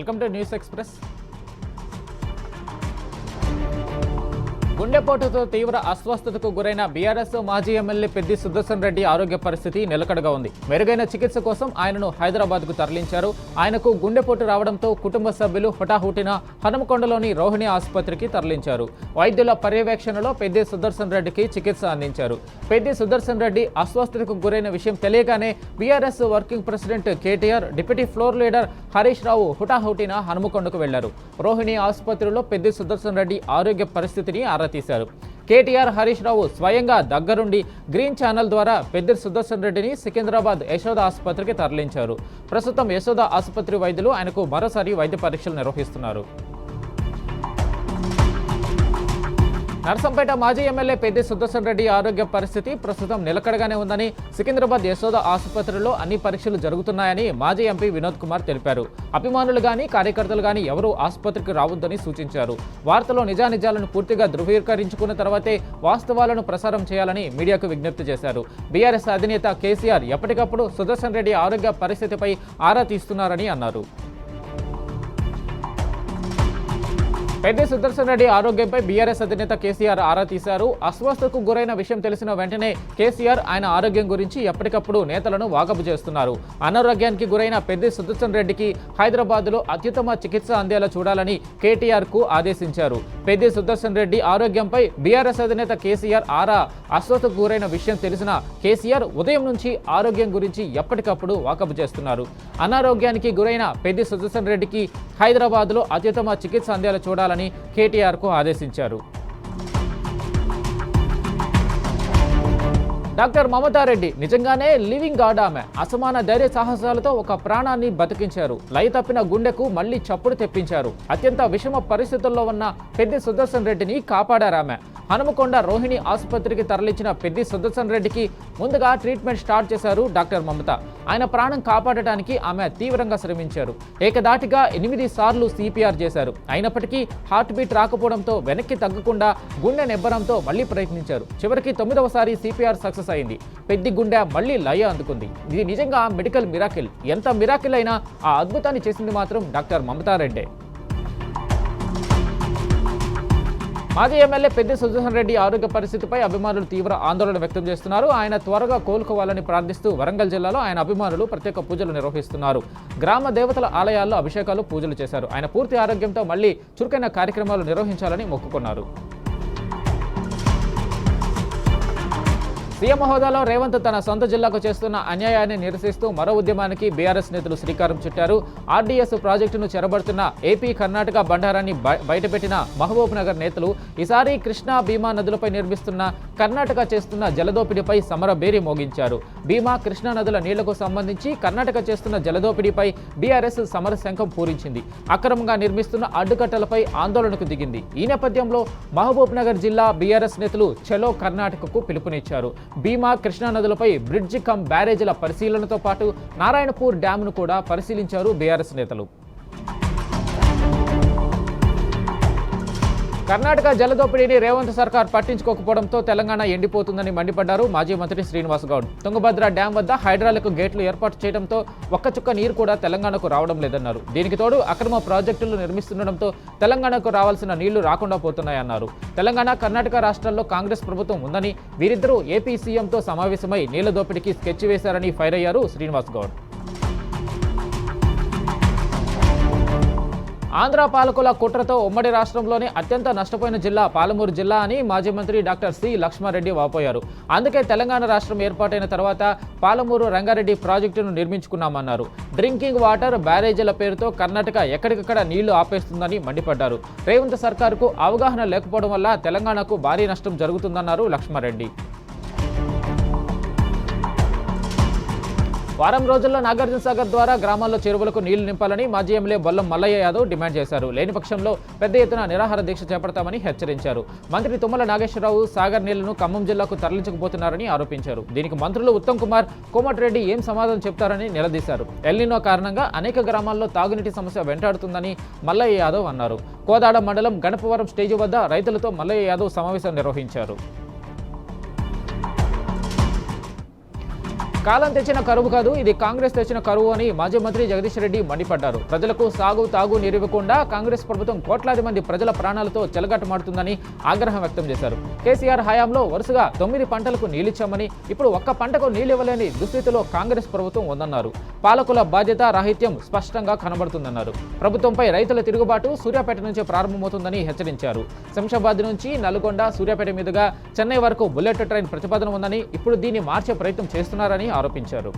Welcome to news express. గుండెపోటుతో తీవ్ర అస్వస్థతకు గురైన బీఆర్ఎస్ మాజీ ఎమ్మెల్యే పెద్ది సుదర్శన్ రెడ్డి ఆరోగ్య పరిస్థితి నిలకడగా ఉంది. మెరుగైన చికిత్స కోసం ఆయనను హైదరాబాద్కు తరలించారు. ఆయనకు గుండెపోటు రావడంతో కుటుంబ సభ్యులు హుటాహుటిన హనుమకొండలోని రోహిణి ఆసుపత్రికి తరలించారు. వైద్యుల పర్యవేక్షణలో పెద్ది సుదర్శన్ రెడ్డికి చికిత్స అందించారు. పెద్ది సుదర్శన్ రెడ్డి అస్వస్థతకు గురైన విషయం తెలియగానే BRS working president KTR, deputy floor leader Harish Rao హుటాహుటిన హనుమకొండకు వెళ్లారు. రోహిణి ఆసుపత్రిలో పెద్ది సుదర్శన్ రెడ్డి ఆరోగ్య పరిస్థితిని తీశారు. కేటీఆర్, హరీష్ రావు స్వయంగా దగ్గరుండి గ్రీన్ ఛానల్ ద్వారా పెద్ది సుదర్శన్ రెడ్డిని సికింద్రాబాద్ యశోద ఆసుపత్రికి తరలించారు. ప్రస్తుతం యశోద ఆసుపత్రి వైద్యులు ఆయనకు మరోసారి వైద్య పరీక్షలు నిర్వహిస్తున్నారు. నర్సంపేట మాజీ ఎమ్మెల్యే పెద్ది సుదర్శన్ రెడ్డి ఆరోగ్య పరిస్థితి ప్రస్తుతం నిలకడగానే ఉందని, సికింద్రాబాద్ యశోద ఆసుపత్రిలో అన్ని పరీక్షలు జరుగుతున్నాయని మాజీ ఎంపీ వినోద్ కుమార్ తెలిపారు. అభిమానులు గానీ కార్యకర్తలు గానీ ఎవరూ ఆసుపత్రికి రావద్దని సూచించారు. వార్తలో నిజానిజాలను పూర్తిగా ధృవీకరించుకున్న తర్వాతే వాస్తవాలను ప్రసారం చేయాలని మీడియాకు విజ్ఞప్తి చేశారు. బీఆర్ఎస్ అధినేత కేసీఆర్ ఎప్పటికప్పుడు సుదర్శన్ రెడ్డి ఆరోగ్య పరిస్థితిపై ఆరా తీస్తున్నారని అన్నారు. పెద్ది సుదర్శన్ రెడ్డి ఆరోగ్యంపై బీఆర్ఎస్ అధినేత కేసీఆర్ ఆరా తీశారు. అస్వస్థతకు గురైన విషయం తెలిసిన వెంటనే కేసీఆర్ ఆయన ఆరోగ్యం గురించి ఎప్పటికప్పుడు నేతలను వాకబు చేస్తున్నారు. అనారోగ్యానికి గురైన పెద్ది సుదర్శన్ రెడ్డికి హైదరాబాద్లో అత్యుత్తమ చికిత్స అందేలా చూడాలని కేటీఆర్ కు ఆదేశించారు. పెద్ది సుదర్శన్ రెడ్డి ఆరోగ్యంపై బీఆర్ఎస్ అధినేత కేసీఆర్ ఆరా. అస్వస్థతకు గురైన విషయం తెలిసిన కేసీఆర్ ఉదయం నుంచి ఆరోగ్యం గురించి ఎప్పటికప్పుడు వాకబు చేస్తున్నారు. అనారోగ్యానికి గురైన పెద్ది సుదర్శన్ రెడ్డికి హైదరాబాద్లో అత్యుత్తమ చికిత్స అందేలా చూడాలని కేటీఆర్ కు ఆదేశించారు. డాక్టర్ మమతారెడ్డి నిజంగానే లివింగ్ గాడ్. ఆమె అసమాన ధైర్య సాహసాలతో ఒక ప్రాణాన్ని బతికించారు. లయ తప్పిన గుండెకు మళ్లీ చప్పుడు తెప్పించారు. అత్యంత విషమ పరిస్థితుల్లో ఉన్న పెద్ది సుదర్శన్ రెడ్డిని కాపాడారామె. హనుమకొండ రోహిణి ఆసుపత్రికి తరలించిన పెద్ది సుదర్శన్ రెడ్డికి ముందుగా ట్రీట్మెంట్ స్టార్ట్ చేశారు డాక్టర్ మమత. ఆయన ప్రాణం కాపాడటానికి ఆమె తీవ్రంగా శ్రమించారు. ఏకదాటిగా 8 సార్లు సిపిఆర్ చేశారు. అయినప్పటికీ హార్ట్ బీట్ రాకపోవడంతో వెనక్కి తగ్గకుండా గుండె నిబ్బరంతో మళ్లీ ప్రయత్నించారు. చివరికి 9వ సారి సిపిఆర్ సక్సెస్ అయింది. పెద్ది గుండె మళ్లీ లయ అందుకుంది. ఇది నిజంగా మెడికల్ మిరాకిల్. ఎంత మిరాకిల్ అయినా ఆ అద్భుతాన్ని చేసింది మాత్రం డాక్టర్ మమతారెడ్డే. మాజీ ఎమ్మెల్యే పెద్ది సుదర్శన్ రెడ్డి ఆరోగ్య పరిస్థితిపై అభిమానులు తీవ్ర ఆందోళన వ్యక్తం చేస్తున్నారు. ఆయన త్వరగా కోలుకోవాలని ప్రార్థిస్తూ వరంగల్ జిల్లాలో ఆయన అభిమానులు ప్రత్యేక పూజలు నిర్వహిస్తున్నారు. గ్రామ దేవతల ఆలయాల్లో అభిషేకాలు, పూజలు చేశారు. ఆయన పూర్తి ఆరోగ్యంతో మళ్లీ చురుకైన కార్యక్రమాలు నిర్వహించాలని మొక్కుకున్నారు. సీఎం హోదాలో రేవంత్ తన సొంత జిల్లాకు చేస్తున్న అన్యాయాన్ని నిరసిస్తూ మరో ఉద్యమానికి బీఆర్ఎస్ నేతలు శ్రీకారం చుట్టారు. ఆర్డీఎస్ ప్రాజెక్టును చెరబడుతున్న ఏపీ, కర్ణాటక బండారాన్ని బయటపెట్టిన మహబూబ్ నగర్ నేతలు ఈసారి కృష్ణా, భీమా నదులపై నిర్మిస్తున్న కర్ణాటక చేస్తున్న జలదోపిడీపై సమరబేరి మోగించారు. భీమా, కృష్ణా నదుల నీళ్లకు సంబంధించి కర్ణాటక చేస్తున్న జలదోపిడీపై బీఆర్ఎస్ సమర శంఖం పూరించింది. అక్రమంగా నిర్మిస్తున్న అడ్డుకట్టలపై ఆందోళనకు దిగింది. ఈ నేపథ్యంలో మహబూబ్ నగర్ జిల్లా బీఆర్ఎస్ నేతలు చలో కర్ణాటకకు పిలుపునిచ్చారు. భీమా, కృష్ణా నదులపై బ్రిడ్జి కమ్ బ్యారేజీల పరిశీలనతో పాటు నారాయణపూర్ డ్యాంను కూడా పరిశీలించారు బీఆర్ఎస్ నేతలు. కర్ణాటక జలదోపిడీని రేవంత్ సర్కార్ పట్టించుకోకపోవడంతో తెలంగాణ ఎండిపోతుందని మండిపడ్డారు మాజీ మంత్రి శ్రీనివాస్ గౌడ్. తుంగభద్ర డ్యాం వద్ద హైడ్రాలిక్ గేట్లు ఏర్పాటు చేయడంతో ఒక్క చుక్క నీరు కూడా తెలంగాణకు రావడం లేదన్నారు. దీనికి తోడు అక్రమ ప్రాజెక్టులు నిర్మిస్తుండటంతో తెలంగాణకు రావాల్సిన నీళ్లు రాకుండా పోతున్నాయన్నారు. తెలంగాణ, కర్ణాటక రాష్ట్రాల్లో కాంగ్రెస్ ప్రభుత్వం ఉందని, వీరిద్దరూ ఏపీ సీఎంతో సమావేశమై నీళ్ల దోపిడీకి స్కెచ్ వేశారని ఫైర్ అయ్యారు శ్రీనివాస్ గౌడ్. ఆంధ్ర పాలకుల కుట్రతో ఉమ్మడి రాష్ట్రంలోనే అత్యంత నష్టపోయిన జిల్లా పాలమూరు జిల్లా అని మాజీ మంత్రి డాక్టర్ సి లక్ష్మారెడ్డి వాపోయారు. అందుకే తెలంగాణ రాష్ట్రం ఏర్పాటైన తర్వాత పాలమూరు రంగారెడ్డి ప్రాజెక్టును నిర్మించుకున్నామన్నారు. డ్రింకింగ్ వాటర్ బ్యారేజీల పేరుతో కర్ణాటక ఎక్కడికక్కడ నీళ్లు ఆపేస్తుందని మండిపడ్డారు. రేవంత్ సర్కారుకు అవగాహన లేకపోవడం వల్ల తెలంగాణకు భారీ నష్టం జరుగుతుందన్నారు లక్ష్మారెడ్డి. వారం రోజుల్లో నాగార్జున సాగర్ ద్వారా గ్రామాల్లో చెరువులకు నీళ్లు నింపాలని మాజీ ఎమ్మెల్యే బొల్లం మల్లయ్య యాదవ్ డిమాండ్ చేశారు. లేని పక్షంలో పెద్ద ఎత్తున నిరాహార దీక్ష చేపడతామని హెచ్చరించారు. మంత్రి తుమ్మల నాగేశ్వరరావు సాగర్ నీళ్లను ఖమ్మం జిల్లాకు తరలించకపోతున్నారని ఆరోపించారు. దీనికి మంత్రులు ఉత్తమ్ కుమార్, కోమటిరెడ్డి ఏం సమాధానం చెప్తారని నిలదీశారు. ఎల్నినో కారణంగా అనేక గ్రామాల్లో తాగునీటి సమస్య వెంటాడుతుందని మల్లయ్య యాదవ్ అన్నారు. కోదాడ మండలం గణపవరం స్టేజి వద్ద రైతులతో మల్లయ్య యాదవ్ సమావేశం నిర్వహించారు. కాలం తెచ్చిన కరువు కాదు, ఇది కాంగ్రెస్ తెచ్చిన కరువు అని మాజీ మంత్రి జగదీష్ రెడ్డి మండిపడ్డారు. ప్రజలకు సాగు తాగు నీరివ్వకుండా కాంగ్రెస్ ప్రభుత్వం కోట్లాది మంది ప్రజల ప్రాణాలతో చెలగాటమాడుతుందని ఆగ్రహం వ్యక్తం చేశారు. కేసీఆర్ హయాంలో వరుసగా 9 పంటలకు నీళ్లిచ్చామని, ఇప్పుడు ఒక్క పంటకు నీళ్లివ్వలేని దుస్థితిలో కాంగ్రెస్ ప్రభుత్వం ఉందన్నారు. పాలకుల బాధ్యత రాహిత్యం స్పష్టంగా కనబడుతుందన్నారు. ప్రభుత్వంపై రైతుల తిరుగుబాటు సూర్యాపేట నుంచి ప్రారంభమవుతుందని హెచ్చరించారు. శంషాబాద్ నుంచి నల్గొండ, సూర్యాపేట మీదుగా చెన్నై వరకు బుల్లెట్ ట్రైన్ ప్రతిపాదన ఉందని, ఇప్పుడు దీన్ని మార్చే ప్రయత్నం చేస్తున్నారని ఆరోపించారు.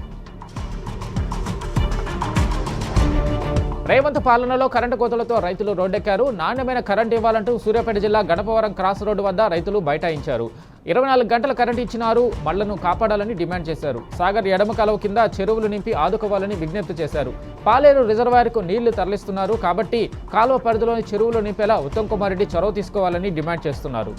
రేవంత్ పాలనలో కరెంటు కోతలతో రైతులు రోడ్డెక్కారు. నాణ్యమైన కరెంటు ఇవ్వాలంటూ సూర్యాపేట జిల్లా గణపవరం క్రాస్ రోడ్డు వద్ద రైతులు బైఠాయించారు. 24 గంటల కరెంటు ఇచ్చినారు, మళ్లను కాపాడాలని డిమాండ్ చేశారు. సాగర్ ఎడమ కాలువ కింద చెరువులు నింపి ఆదుకోవాలని విజ్ఞప్తి చేశారు. పాలేరు రిజర్వాయర్కు నీళ్లు తరలిస్తున్నారు కాబట్టి కాలువ పరిధిలోని చెరువులు నింపేలా ఉత్తమ్ కుమార్ రెడ్డి చొరవ తీసుకోవాలని డిమాండ్ చేస్తున్నారు.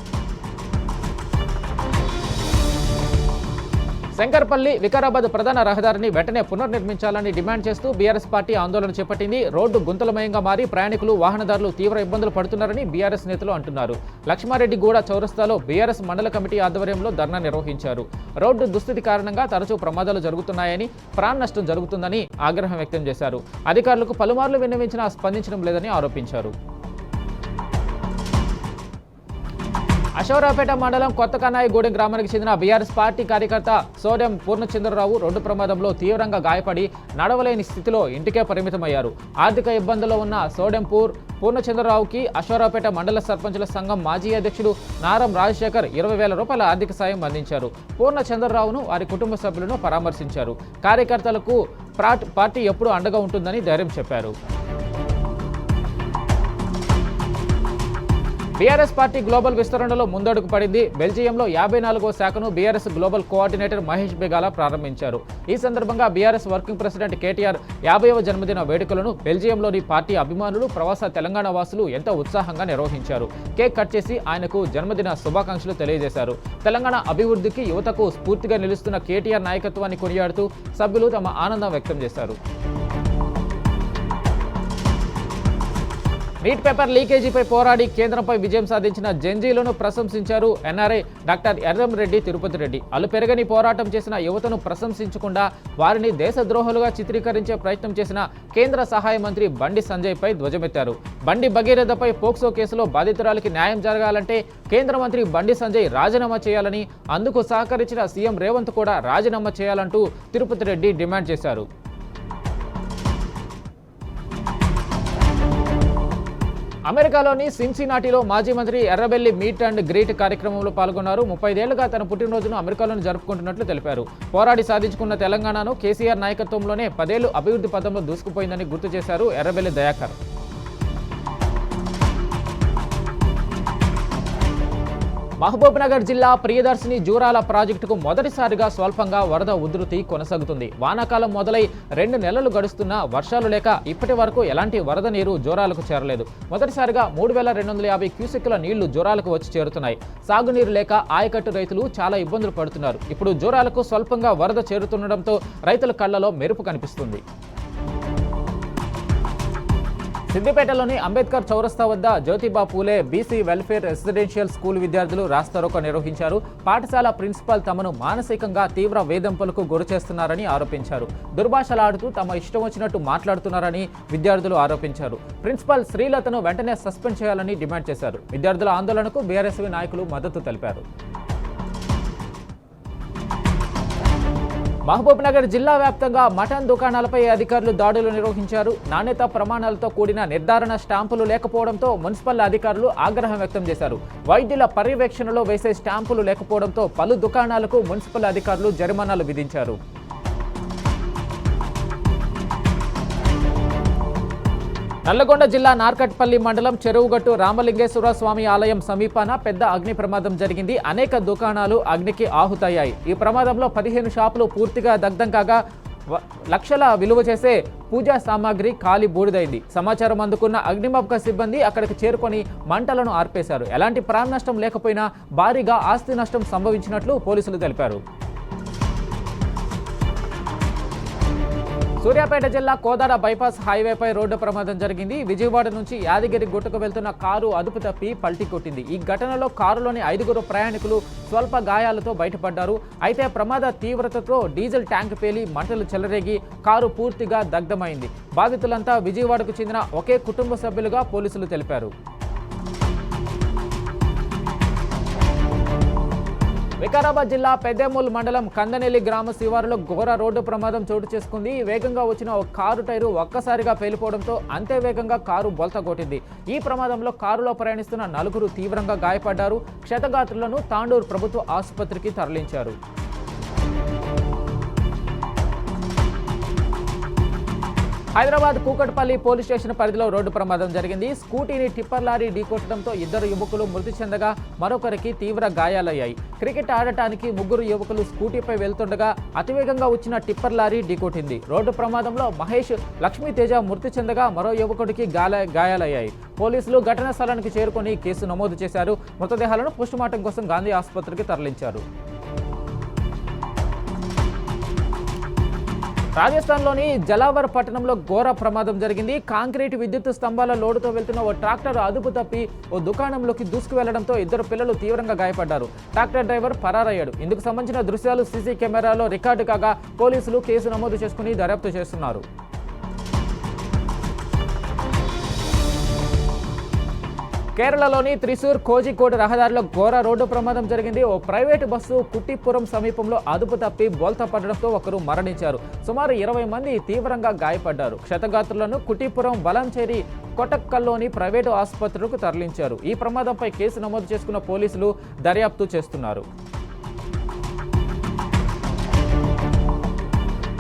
శంకర్పల్లి వికారాబాద్ ప్రధాన రహదారిని వెంటనే పునర్నిర్మించాలని డిమాండ్ చేస్తూ బీఆర్ఎస్ పార్టీ ఆందోళన చేపట్టింది. రోడ్డు గుంతలమయంగా మారి ప్రయాణికులు, వాహనదారులు తీవ్ర ఇబ్బందులు పడుతున్నారని బీఆర్ఎస్ నేతలు అంటున్నారు. లక్ష్మారెడ్డిగూడ చౌరస్తాలో బీఆర్ఎస్ మండల కమిటీ ఆధ్వర్యంలో ధర్నా నిర్వహించారు. రోడ్డు దుస్థితి కారణంగా తరచూ ప్రమాదాలు జరుగుతున్నాయని, ప్రాణ నష్టం జరుగుతుందని ఆగ్రహం వ్యక్తం చేశారు. అధికారులకు పలుమార్లు విన్నవించినా స్పందించడం లేదని ఆరోపించారు. అశోరావుపేట మండలం కొత్తకన్నాయిగూడెం గ్రామానికి చెందిన బీఆర్ఎస్ పార్టీ కార్యకర్త సోడెం పూర్ణచంద్రరావు రోడ్డు ప్రమాదంలో తీవ్రంగా గాయపడి నడవలేని స్థితిలో ఇంటికే పరిమితమయ్యారు. ఆర్థిక ఇబ్బందుల్లో ఉన్న సోడెం పూర్ణచంద్రరావుకి అశోరావుపేట మండల సర్పంచుల సంఘం మాజీ అధ్యక్షుడు నారం రాజశేఖర్ 20,000 రూపాయల ఆర్థిక సాయం అందించారు. పూర్ణచంద్రరావును వారి కుటుంబ సభ్యులను పరామర్శించారు. కార్యకర్తలకు పార్టీ ఎప్పుడూ అండగా ఉంటుందని ధైర్యం చెప్పారు. బీఆర్ఎస్ పార్టీ గ్లోబల్ విస్తరణలో ముందడుగు పడింది. బెల్జియంలో 54వ శాఖను బీఆర్ఎస్ గ్లోబల్ కోఆర్డినేటర్ మహేష్ బెగాల ప్రారంభించారు. ఈ సందర్భంగా బీఆర్ఎస్ వర్కింగ్ ప్రెసిడెంట్ కేటీఆర్ 50వ జన్మదిన వేడుకలను బెల్జియంలోని పార్టీ అభిమానులు, ప్రవాస తెలంగాణ వాసులు ఎంతో ఉత్సాహంగా నిర్వహించారు. కేక్ కట్ చేసి ఆయనకు జన్మదిన శుభాకాంక్షలు తెలియజేశారు. తెలంగాణ అభివృద్ధికి యువతకు స్ఫూర్తిగా నిలుస్తున్న కేటీఆర్ నాయకత్వాన్ని కొనియాడుతూ సభ్యులు తమ ఆనందం వ్యక్తం చేశారు. నీట్ పేపర్ లీకేజీపై పోరాడి కేంద్రంపై విజయం సాధించిన జెన్జీలను ప్రశంసించారు ఎన్ఆర్ఐ డాక్టర్ ఎర్రంరెడ్డి తిరుపతి రెడ్డి. అలుపెరగని పోరాటం చేసిన యువతను ప్రశంసించకుండా వారిని దేశద్రోహులుగా చిత్రీకరించే ప్రయత్నం చేసిన కేంద్ర సహాయ మంత్రి బండి సంజయ్పై ధ్వజమెత్తారు. బండి భగీరథపై పోక్సో కేసులో బాధితురాలికి న్యాయం జరగాలంటే కేంద్ర మంత్రి బండి సంజయ్ రాజీనామా చేయాలని, అందుకు సహకరించిన సీఎం రేవంత్ కూడా రాజీనామా చేయాలంటూ తిరుపతి రెడ్డి డిమాండ్ చేశారు. అమెరికాలోని సిన్సినాటిలో మాజీ మంత్రి ఎర్రబెల్లి మీట్ అండ్ గ్రీట్ కార్యక్రమంలో పాల్గొన్నారు. 35 ఏళ్లుగా తన పుట్టినరోజును అమెరికాలోని జరుపుకుంటున్నట్లు తెలిపారు. పోరాడి సాధించుకున్న తెలంగాణను కేసీఆర్ నాయకత్వంలోనే 10 ఏళ్లు అభివృద్ధి పథంలో దూసుకుపోయిందని గుర్తు చేశారు ఎర్రబెల్లి దయాకర్. మహబూబ్నగర్ జిల్లా ప్రియదర్శిని జూరాల ప్రాజెక్టుకు మొదటిసారిగా స్వల్పంగా వరద ఉధృతి కొనసాగుతుంది. వానాకాలం మొదలై 2 నెలలు గడుస్తున్నా వర్షాలు లేక ఇప్పటి వరకు ఎలాంటి వరద నీరు జోరాలకు చేరలేదు. మొదటిసారిగా 3,250 క్యూసెక్కుల నీళ్లు జోరాలకు వచ్చి చేరుతున్నాయి. సాగునీరు లేక ఆయకట్టు రైతులు చాలా ఇబ్బందులు పడుతున్నారు. ఇప్పుడు జోరాలకు స్వల్పంగా వరద చేరుతుండటంతో రైతుల కళ్లలో మెరుపు కనిపిస్తుంది. సిద్దిపేటలోని అంబేద్కర్ చౌరస్తా వద్ద Jyotiba Phule BC welfare residential school విద్యార్థులు రాస్తారోకో నిర్వహించారు. పాఠశాల ప్రిన్సిపాల్ తమను మానసికంగా తీవ్ర వేధింపులకు గురి చేస్తున్నారని ఆరోపించారు. దుర్భాషలాడుతూ తమ ఇష్టం వచ్చినట్టు మాట్లాడుతున్నారని విద్యార్థులు ఆరోపించారు. ప్రిన్సిపాల్ శ్రీలతను వెంటనే సస్పెండ్ చేయాలని డిమాండ్ చేశారు. విద్యార్థుల ఆందోళనకు బీఆర్ఎస్వి నాయకులు మద్దతు తెలిపారు. మహబూబ్నగర్ జిల్లా వ్యాప్తంగా మటన్ దుకాణాలపై అధికారులు దాడులు నిర్వహించారు. నాణ్యత ప్రమాణాలతో కూడిన నిర్ధారణ స్టాంపులు లేకపోవడంతో మున్సిపల్ అధికారులు ఆగ్రహం వ్యక్తం చేశారు. వైద్యుల పర్యవేక్షణలో వేసే స్టాంపులు లేకపోవడంతో పలు దుకాణాలకు మున్సిపల్ అధికారులు జరిమానాలు విధించారు. నల్లగొండ జిల్లా నార్కట్పల్లి మండలం చెరువుగట్టు రామలింగేశ్వర స్వామి ఆలయం సమీపాన పెద్ద అగ్ని ప్రమాదం జరిగింది. అనేక దుకాణాలు అగ్నికి ఆహుతయ్యాయి. ఈ ప్రమాదంలో 15 షాపులు పూర్తిగా దగ్ధం కాగా లక్షల విలువ చేసే పూజా సామాగ్రి కాలి బూడిదైంది. సమాచారం అందుకున్న అగ్నిమాపక సిబ్బంది అక్కడికి చేరుకొని మంటలను ఆర్పేశారు. ఎలాంటి ప్రాణ నష్టం లేకపోయినా భారీగా ఆస్తి నష్టం సంభవించినట్లు పోలీసులు తెలిపారు. సూర్యాపేట జిల్లా కోదాడ బైపాస్ హైవేపై రోడ్డు ప్రమాదం జరిగింది. విజయవాడ నుంచి యాదగిరి గుట్టకు వెళ్తున్న కారు అదుపు తప్పి పల్టీ కొట్టింది. ఈ ఘటనలో కారులోని 5 ప్రయాణికులు స్వల్ప గాయాలతో బయటపడ్డారు. అయితే ప్రమాద తీవ్రతతో డీజిల్ ట్యాంక్ పేలి మంటలు చెలరేగి కారు పూర్తిగా దగ్ధమైంది. బాధితులంతా విజయవాడకు చెందిన ఒకే కుటుంబ సభ్యులుగా పోలీసులు తెలిపారు. వికారాబాద్ జిల్లా పెద్దేమూల్ మండలం కందనెల్లి గ్రామ శివారులో ఘోర రోడ్డు ప్రమాదం చోటు చేసుకుంది. వేగంగా వచ్చిన ఒక కారు టైరు ఒక్కసారిగా పేలిపోవడంతో అంతే వేగంగా కారు బొల్త కొట్టింది. ఈ ప్రమాదంలో కారులో ప్రయాణిస్తున్న 4 తీవ్రంగా గాయపడ్డారు. క్షతగాత్రులను తాండూరు ప్రభుత్వ ఆసుపత్రికి తరలించారు. హైదరాబాద్ కూకట్పల్లి పోలీస్ స్టేషన్ పరిధిలో రోడ్డు ప్రమాదం జరిగింది. స్కూటీని టిప్పర్ లారీ ఢీకొట్టడంతో 2 యువకులు మృతి చెందగా మరొకరికి తీవ్ర గాయాలయ్యాయి. క్రికెట్ ఆడటానికి 3 యువకులు స్కూటీపై వెళ్తుండగా అతివేగంగా వచ్చిన టిప్పర్ లారీ ఢీకొట్టింది. రోడ్డు ప్రమాదంలో మహేష్, లక్ష్మీతేజ మృతి చెందగా మరో యువకుడికి గాయాలయ్యాయి. పోలీసులు ఘటనా స్థలానికి చేరుకొని కేసు నమోదు చేశారు. మృతదేహాలను పోస్టుమార్టం కోసం గాంధీ ఆసుపత్రికి తరలించారు. రాజస్థాన్లోని జలావర్ పట్టణంలో ఘోర ప్రమాదం జరిగింది. కాంక్రీట్ విద్యుత్ స్తంభాల లోడుతో వెళ్తున్న ఓ ట్రాక్టర్ అదుపు తప్పి ఓ దుకాణంలోకి దూసుకు వెళ్లడంతో 2 పిల్లలు తీవ్రంగా గాయపడ్డారు. ట్రాక్టర్ డ్రైవర్ పరారయ్యాడు. ఇందుకు సంబంధించిన దృశ్యాలు సీసీ కెమెరాలో రికార్డు కాగా పోలీసులు కేసు నమోదు చేసుకుని దర్యాప్తు చేస్తున్నారు. కేరళలోని త్రిశూర్ కోజికోడ్ రహదారిలో ఘోర రోడ్డు ప్రమాదం జరిగింది. ఓ ప్రైవేటు బస్సు కుట్టిపురం సమీపంలో అదుపు తప్పి బోల్తా పడడంతో ఒకరు మరణించారు. సుమారు 20 మంది తీవ్రంగా గాయపడ్డారు. క్షతగాత్రులను కుట్టిపురం బలంచేరి కొటక్కల్లోని ప్రైవేటు ఆసుపత్రులకు తరలించారు. ఈ ప్రమాదంపై కేసు నమోదు చేసుకున్న పోలీసులు దర్యాప్తు చేస్తున్నారు.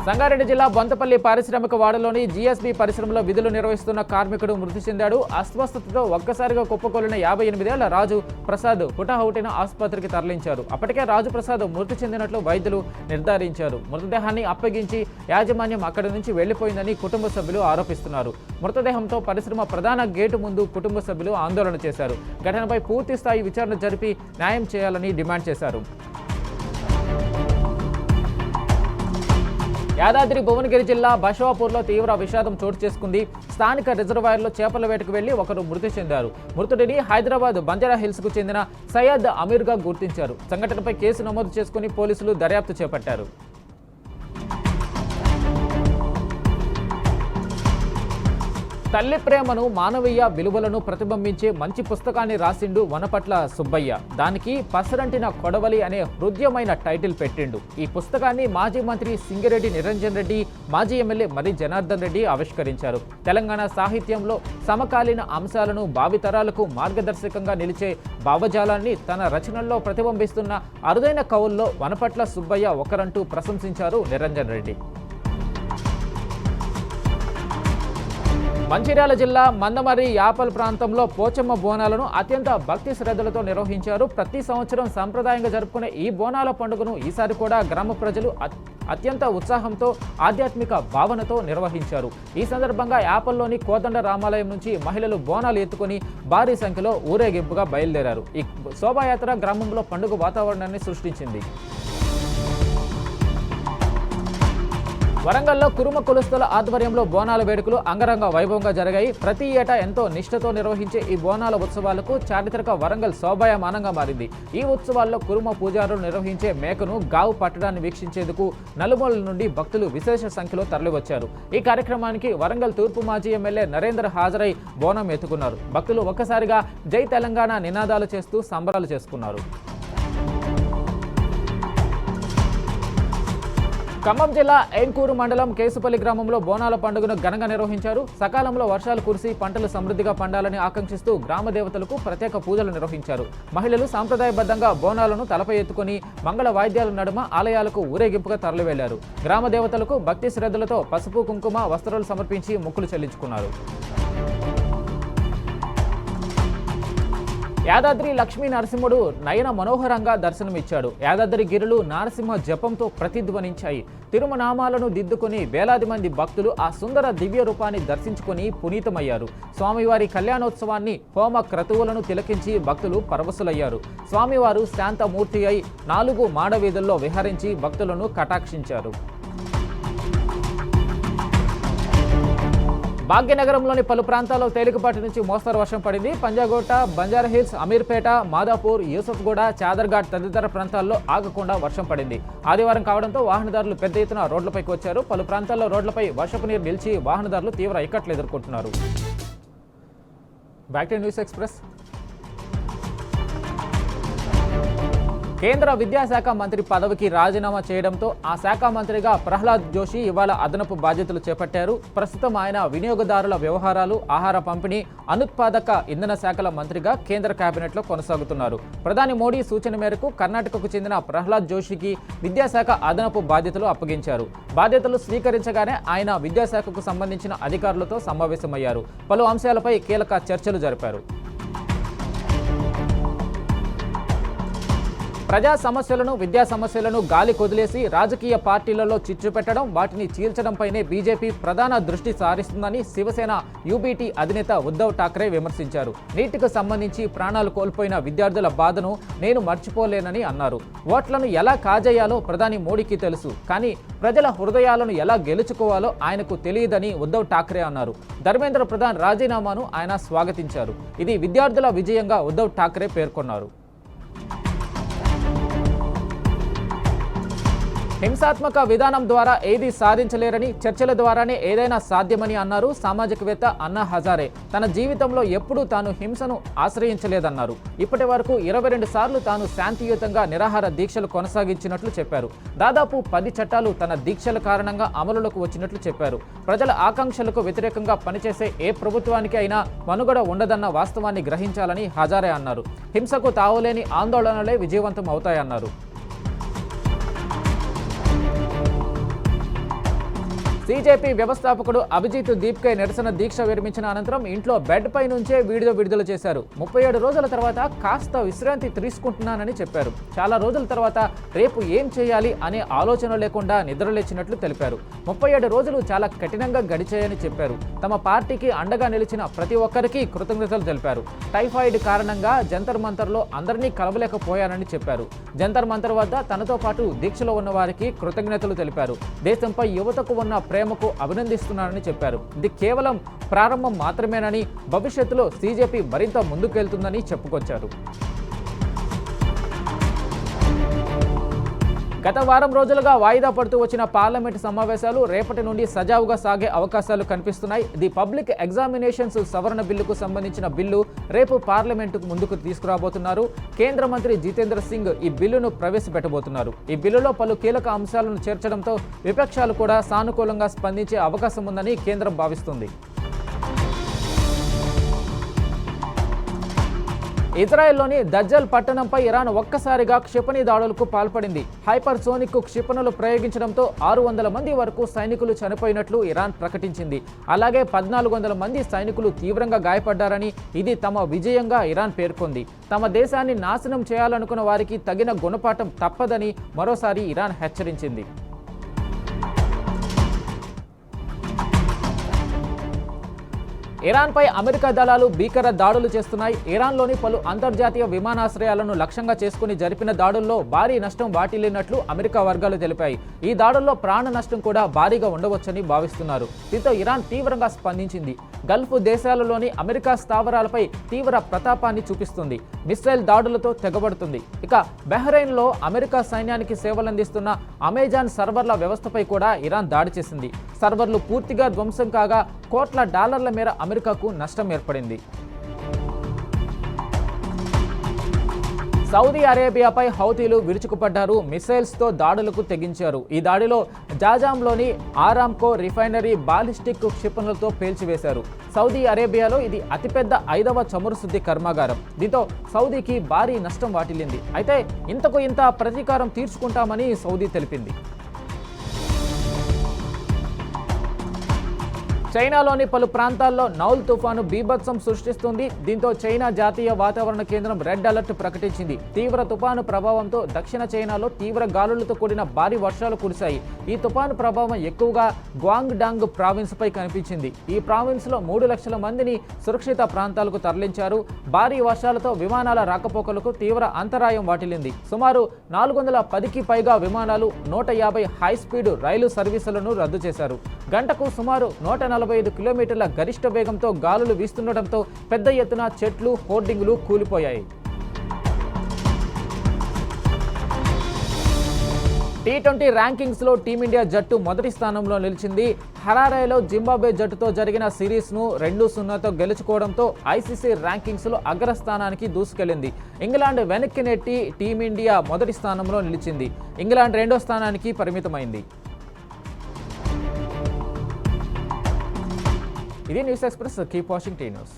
సంగారెడ్డి జిల్లా బొంతపల్లి పారిశ్రామిక వాడలోని జీఎస్బీ పరిశ్రమలో విధులు నిర్వహిస్తున్న కార్మికుడు మృతి చెందాడు. అస్వస్థతతో ఒక్కసారిగా కుప్పకూలిన 58 ఏళ్ల రాజు ప్రసాద్ హుటాహుటిన ఆసుపత్రికి తరలించారు. అప్పటికే రాజు ప్రసాద్ మృతి చెందినట్లు వైద్యులు నిర్ధారించారు. మృతదేహాన్ని అప్పగించి యాజమాన్యం అక్కడి నుంచి వెళ్లిపోయిందని కుటుంబ సభ్యులు ఆరోపిస్తున్నారు. మృతదేహంతో పరిశ్రమ ప్రధాన గేటు ముందు కుటుంబ సభ్యులు ఆందోళన చేశారు. ఘటనపై పూర్తి స్థాయి విచారణ జరిపి న్యాయం చేయాలని డిమాండ్ చేశారు. యాదాద్రి భువనగిరి జిల్లా బషవాపూర్లో తీవ్ర విషాదం చోటు చేసుకుంది. స్థానిక రిజర్వాయర్లో చేపల వేటకు వెళ్లి ఒకరు మృతి చెందారు. మృతుడిని హైదరాబాద్ బంజారా హిల్స్ కు చెందిన సయ్యద్ అమీర్గా గుర్తించారు. సంఘటనపై కేసు నమోదు చేసుకుని పోలీసులు దర్యాప్తు చేపట్టారు. తల్లి ప్రేమను, మానవీయ విలువలను ప్రతిబింబించే మంచి పుస్తకాన్ని రాసిండు వనపట్ల సుబ్బయ్య. దానికి పసరంటిన కొడవలి అనే హృదయమైన టైటిల్ పెట్టిండు. ఈ పుస్తకాన్ని మాజీ మంత్రి సింగిరెడ్డి నిరంజన్ రెడ్డి, మాజీ ఎమ్మెల్యే మరి జనార్దన్ రెడ్డి ఆవిష్కరించారు. తెలంగాణ సాహిత్యంలో సమకాలీన అంశాలను భావితరాలకు మార్గదర్శకంగా నిలిచే భావజాలాన్ని తన రచనల్లో ప్రతిబింబిస్తున్న అరుదైన కవుల్లో వనపట్ల సుబ్బయ్య ఒకరంటూ ప్రశంసించారు నిరంజన్ రెడ్డి. మంచిర్యాల జిల్లా మందమర్రి యాపల్ ప్రాంతంలో పోచమ్మ బోనాలను అత్యంత భక్తి శ్రద్ధలతో నిర్వహించారు. ప్రతి సంవత్సరం సంప్రదాయంగా జరుపుకునే ఈ బోనాల పండుగను ఈసారి కూడా గ్రామ ప్రజలు అత్యంత ఉత్సాహంతో, ఆధ్యాత్మిక భావనతో నిర్వహించారు. ఈ సందర్భంగా యాపల్లోని కోదండ రామాలయం నుంచి మహిళలు బోనాలు ఎత్తుకొని భారీ సంఖ్యలో ఊరేగింపుగా బయలుదేరారు. ఈ శోభాయాత్ర గ్రామంలో పండుగ వాతావరణాన్ని సృష్టించింది. వరంగల్లో కురుమ కులస్తుల ఆధ్వర్యంలో బోనాల వేడుకలు అంగరంగ వైభవంగా జరిగాయి. ప్రతి ఏటా ఎంతో నిష్ఠతో నిర్వహించే ఈ బోనాల ఉత్సవాలకు చారిత్రక వరంగల్ శోభాయమానంగా మారింది. ఈ ఉత్సవాల్లో కురుమ పూజారులు నిర్వహించే మేకను గావు పట్టడాన్ని వీక్షించేందుకు నలుమూలల నుండి భక్తులు విశేష సంఖ్యలో తరలివచ్చారు. ఈ కార్యక్రమానికి వరంగల్ తూర్పు మాజీ ఎమ్మెల్యే నరేందర్ హాజరై బోనం ఎత్తుకున్నారు. భక్తులు ఒక్కసారిగా జై తెలంగాణ నినాదాలు చేస్తూ సంబరాలు చేసుకున్నారు. ఖమ్మం జిల్లా ఏన్కూరు మండలం కేసుపల్లి గ్రామంలో బోనాల పండుగను ఘనంగా నిర్వహించారు. సకాలంలో వర్షాలు కురిసి పంటలు సమృద్ధిగా పండాలని ఆకాంక్షిస్తూ గ్రామ దేవతలకు ప్రత్యేక పూజలు నిర్వహించారు. మహిళలు సాంప్రదాయబద్ధంగా బోనాలను తలపై ఎత్తుకొని మంగళ వాయిద్యాల నడుమ ఆలయాలకు ఊరేగింపుగా తరలివెళ్లారు. గ్రామ దేవతలకు భక్తి శ్రద్ధలతో పసుపు, కుంకుమ, వస్త్రాలు సమర్పించి మొక్కులు చెల్లించుకున్నారు. యాదాద్రి లక్ష్మీ నరసింహుడు నయన మనోహరంగా దర్శనమిచ్చాడు. యాదాద్రి గిరులు నారసింహ జపంతో ప్రతిధ్వనించాయి. తిరుమనామాలను దిద్దుకొని వేలాది మంది భక్తులు ఆ సుందర దివ్య రూపాన్ని దర్శించుకొని పునీతమయ్యారు. స్వామివారి కళ్యాణోత్సవాన్ని, హోమ క్రతువులను తిలకించి భక్తులు పరవశులయ్యారు. స్వామివారు శాంతమూర్తి అయి 4 మాడవీధుల్లో విహరించి భక్తులను కటాక్షించారు. భాగ్యనగరంలోని పలు ప్రాంతాల్లో తేలికపాటి నుంచి మోస్తరు వర్షం పడింది. పంజాగుట్ట, బంజారాహిల్స్, అమీర్పేట, మాదాపూర్, యూసఫ్గూడ, చాదర్ఘాట్ తదితర ప్రాంతాల్లో ఆగకుండా వర్షం పడింది. ఆదివారం కావడంతో వాహనదారులు పెద్ద ఎత్తున రోడ్లపైకి వచ్చారు. పలు ప్రాంతాల్లో రోడ్లపై వర్షపు నీరు నిలిచి వాహనదారులు తీవ్ర ఇక్కట్లు ఎదుర్కొంటున్నారు. Back to news express. కేంద్ర విద్యాశాఖ మంత్రి పదవికి రాజీనామా చేయడంతో ఆ శాఖ మంత్రిగా ప్రహ్లాద్ జోషి ఇవాళ అదనపు బాధ్యతలు చేపట్టారు. ప్రస్తుతం ఆయన వినియోగదారుల వ్యవహారాలు, ఆహార పంపిణీ, అనుత్పాదక ఇంధన శాఖల మంత్రిగా కేంద్ర కేబినెట్లో కొనసాగుతున్నారు. ప్రధాని మోడీ సూచన మేరకు కర్ణాటకకు చెందిన ప్రహ్లాద్ జోషికి విద్యాశాఖ అదనపు బాధ్యతలు అప్పగించారు. బాధ్యతలు స్వీకరించగానే ఆయన విద్యాశాఖకు సంబంధించిన అధికారులతో సమావేశమయ్యారు. పలు అంశాలపై కీలక చర్చలు జరిపారు. ప్రజా సమస్యలను, విద్యా సమస్యలను గాలి కొదిలేసి రాజకీయ పార్టీలలో చిచ్చు పెట్టడం, వాటిని చీల్చడంపైనే బీజేపీ ప్రధాన దృష్టి సారిస్తుందని శివసేన యూబీటీ అధినేత ఉద్ధవ్ ఠాక్రే విమర్శించారు. నీటికి సంబంధించి ప్రాణాలు కోల్పోయిన విద్యార్థుల బాధను నేను మర్చిపోలేనని అన్నారు. ఓట్లను ఎలా కాజేయాలో ప్రధాని మోడీకి తెలుసు, కానీ ప్రజల హృదయాలను ఎలా గెలుచుకోవాలో ఆయనకు తెలియదని ఉద్ధవ్ ఠాక్రే అన్నారు. ధర్మేంద్ర ప్రధాన్ రాజీనామాను ఆయన స్వాగతించారు. ఇది విద్యార్థుల విజయంగా ఉద్ధవ్ ఠాక్రే పేర్కొన్నారు. హింసాత్మక విధానం ద్వారా ఏదీ సాధించలేరని, చర్చల ద్వారానే ఏదైనా సాధ్యమని అన్నారు సామాజికవేత్త అన్నా హజారే. తన జీవితంలో ఎప్పుడూ తాను హింసను ఆశ్రయించలేదన్నారు. ఇప్పటి వరకు 22 సార్లు తాను శాంతియుతంగా నిరాహార దీక్షలు కొనసాగించినట్లు చెప్పారు. దాదాపు 10 చట్టాలు తన దీక్షల కారణంగా అమలులోకి వచ్చినట్లు చెప్పారు. ప్రజల ఆకాంక్షలకు వ్యతిరేకంగా పనిచేసే ఏ ప్రభుత్వానికి అయినా మనుగడ ఉండదన్న వాస్తవాన్ని గ్రహించాలని హజారే అన్నారు. హింసకు తావులేని ఆందోళనలే విజయవంతం అవుతాయన్నారు. సీజేపీ వ్యవస్థాపకుడు అభిజిత్ దీప్కే నిరసన దీక్ష విరమించిన అనంతరం ఇంట్లో బెడ్ పై నుంచే వీడియో విడుదల చేశారు. 37 రోజుల తర్వాత కాస్త విశ్రాంతి తీసుకుంటున్నానని చెప్పారు. చాలా రోజుల తర్వాత రేపు ఏం చేయాలి అనే ఆలోచన లేకుండా నిద్రలేచినట్లు తెలిపారు. 37 రోజులు చాలా కఠినంగా గడిచాయని చెప్పారు. తమ పార్టీకి అండగా నిలిచిన ప్రతి ఒక్కరికి కృతజ్ఞతలు తెలిపారు. టైఫాయిడ్ కారణంగా జంతర్ మంతర్లో అందరినీ కలవలేకపోయానని చెప్పారు. జంతర్ మంతర్ వద్ద తనతో పాటు దీక్షలో ఉన్న వారికి కృతజ్ఞతలు తెలిపారు. దేశంపై యువతకు ఉన్న ప్రేమకు అభినందిస్తున్నానని చెప్పారు. ఇది కేవలం ప్రారంభం మాత్రమేనని, భవిష్యత్తులో సీజేపీ మరింత ముందుకెళ్తుందని చెప్పుకొచ్చారు. గత వారం రోజులుగా వాయిదా పడుతూ వచ్చిన పార్లమెంటు సమావేశాలు రేపటి నుండి సజావుగా సాగే అవకాశాలు కనిపిస్తున్నాయి. ది పబ్లిక్ ఎగ్జామినేషన్స్ సవరణ బిల్లుకు సంబంధించిన బిల్లు రేపు పార్లమెంటుకు ముందుకు తీసుకురాబోతున్నారు. కేంద్ర మంత్రి జితేంద్ర సింగ్ ఈ బిల్లును ప్రవేశపెట్టబోతున్నారు. ఈ బిల్లులో పలు కీలక అంశాలను చేర్చడంతో విపక్షాలు కూడా సానుకూలంగా స్పందించే అవకాశం ఉందని కేంద్రం భావిస్తుంది. ఇజ్రాయెల్లోని దజ్జల్ పట్టణంపై ఇరాన్ ఒక్కసారిగా క్షిపణి దాడులకు పాల్పడింది. హైపర్సోనిక్ క్షిపణులు ప్రయోగించడంతో 600 మంది వరకు సైనికులు చనిపోయినట్లు ఇరాన్ ప్రకటించింది. అలాగే 1400 మంది సైనికులు తీవ్రంగా గాయపడ్డారని, ఇది తమ విజయంగా ఇరాన్ పేర్కొంది. తమ దేశాన్ని నాశనం చేయాలనుకున్న వారికి తగిన గుణపాఠం తప్పదని మరోసారి ఇరాన్ హెచ్చరించింది. ఇరాన్పై అమెరికా దళాలు భీకర దాడులు చేస్తున్నాయి. ఇరాన్లోని పలు అంతర్జాతీయ విమానాశ్రయాలను లక్ష్యంగా చేసుకుని జరిపిన దాడుల్లో భారీ నష్టం వాటిల్లినట్లు అమెరికా వర్గాలు తెలిపాయి. ఈ దాడుల్లో ప్రాణ నష్టం కూడా భారీగా ఉండవచ్చని భావిస్తున్నారు. దీంతో ఇరాన్ తీవ్రంగా స్పందించింది. గల్ఫ్ దేశాలలోని అమెరికా స్థావరాలపై తీవ్ర ప్రతాపాన్ని చూపిస్తుంది. మిస్సైల్ దాడులతో తెగబడుతుంది. ఇక బహ్రెయిన్లో అమెరికా సైన్యానికి సేవలందిస్తున్న అమెజాన్ సర్వర్ల వ్యవస్థపై కూడా ఇరాన్ దాడి చేసింది. సర్వర్లు పూర్తిగా ధ్వంసం కాగా కోట్ల డాలర్ల మేర అమెరికాకు నష్టం ఏర్పడింది. సౌదీ అరేబియాపై హౌతీలు విరుచుకుపడ్డారు. మిసైల్స్తో దాడులకు తెగించారు. ఈ దాడిలో జాజాంలోని ఆరామ్కో రిఫైనరీ బాలిస్టిక్ క్షిపణులతో పేల్చివేశారు. సౌదీ అరేబియాలో ఇది అతిపెద్ద 5వ చమురు శుద్ధి కర్మాగారం. దీంతో సౌదీకి భారీ నష్టం వాటిల్లింది. అయితే ఇంతకు ఇంత ప్రతీకారం తీర్చుకుంటామని సౌదీ తెలిపింది. చైనాలోని పలు ప్రాంతాల్లో నౌల్ తుఫాను బీభత్సం సృష్టిస్తుంది. దీంతో చైనా జాతీయ వాతావరణ కేంద్రం రెడ్ అలర్ట్ ప్రకటించింది. తీవ్ర తుఫాను ప్రభావంతో దక్షిణ చైనాలో తీవ్ర గాలులతో కూడిన భారీ వర్షాలు కురిశాయి. ఈ తుఫాను ప్రభావం ఎక్కువగా గ్వాంగ్డాంగ్ ప్రావిన్స్ పై కనిపించింది. ఈ ప్రావిన్స్ లో 3 లక్షల మందిని సురక్షిత ప్రాంతాలకు తరలించారు. భారీ వర్షాలతో విమానాల రాకపోకలకు తీవ్ర అంతరాయం వాటిల్లింది. సుమారు 410కి పైగా విమానాలు, 150 హై స్పీడ్ రైలు సర్వీసులను రద్దు చేశారు. గంటకు సుమారు 140 145 కిలోమీటర్ల గరిష్ట వేగంతో గాలులు వీస్తుండటంతో పెద్ద ఎత్తున చెట్లు, హోర్డింగులు కూలిపోయాయి. టీ20 ర్యాంకింగ్స్లో టీమిండియా జట్టు మొదటి స్థానంలో నిలిచింది. హరారేలో జింబాబ్వే జట్టుతో జరిగిన సిరీస్ను 2-0తో గెలుచుకోవడంతో ఐసీసీ ర్యాంకింగ్స్లో అగ్రస్థానానికి దూసుకెళ్లింది. ఇంగ్లాండ్ వెనక్కి నెట్టి టీమిండియా మొదటి స్థానంలో నిలిచింది. ఇంగ్లాండ్ రెండో స్థానానికి పరిమితమైంది. ఇది news express. Keep watching tea news.